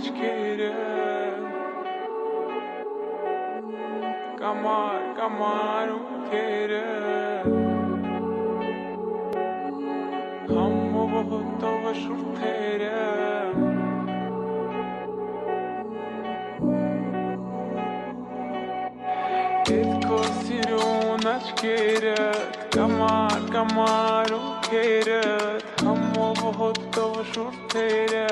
աչքերը Կամար ունքերը Համով հոտով շուրթերը Էդ քո սիրուն աչքերը Կամար ունքերը Համով հոտով շուրթերը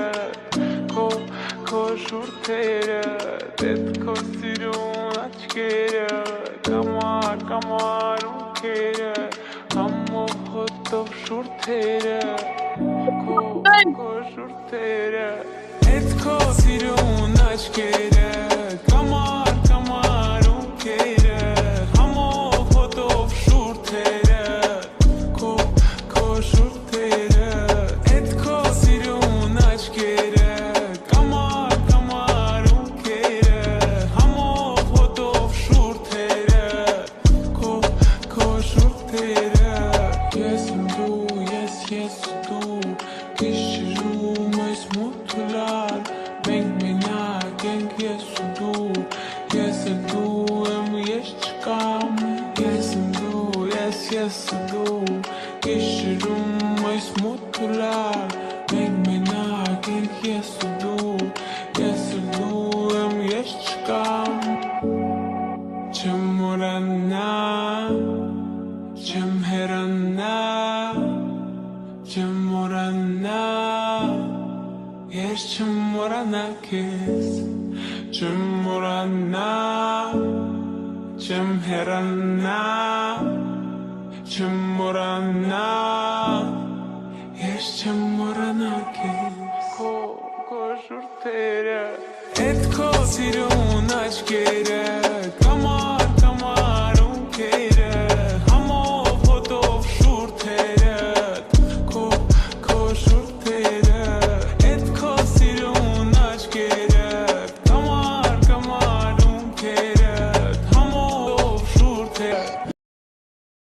Քո շուրթերը Էդ քո սիրուն աչքերը Կամար ունքերը Համով հոտով շուրթերը Քո շուրթերը Էդ քո սիրուն աչքերը Կամար ունքերը Համով հոտով շուրթերը Քո շուրթերը Էդ քո սիրուն աչքերը Կամար ունքերը Համով հոտով շուրթերը Քո շուրթերը Ես եմ դու, ես դու Կիշրում այս մութլար Մենք մենակ ենք ես ու դու Ես է դու եմ ես չկամ Ես եմ դու, ես դու Կիշրում այս մութլար Մենք մենակ ենք ես ու դու Ես է դու եմ ես չկամ Չեմ մորանա Չեմ հեռանա Չեմ մորանա Ես չեմ մորանա քեզ Չեմ մորանա Չեմ հեռանա Չեմ մորանա Ես չեմ մորանա քեզ Քո շուրթերը Էդ քո սիրուն աչքերը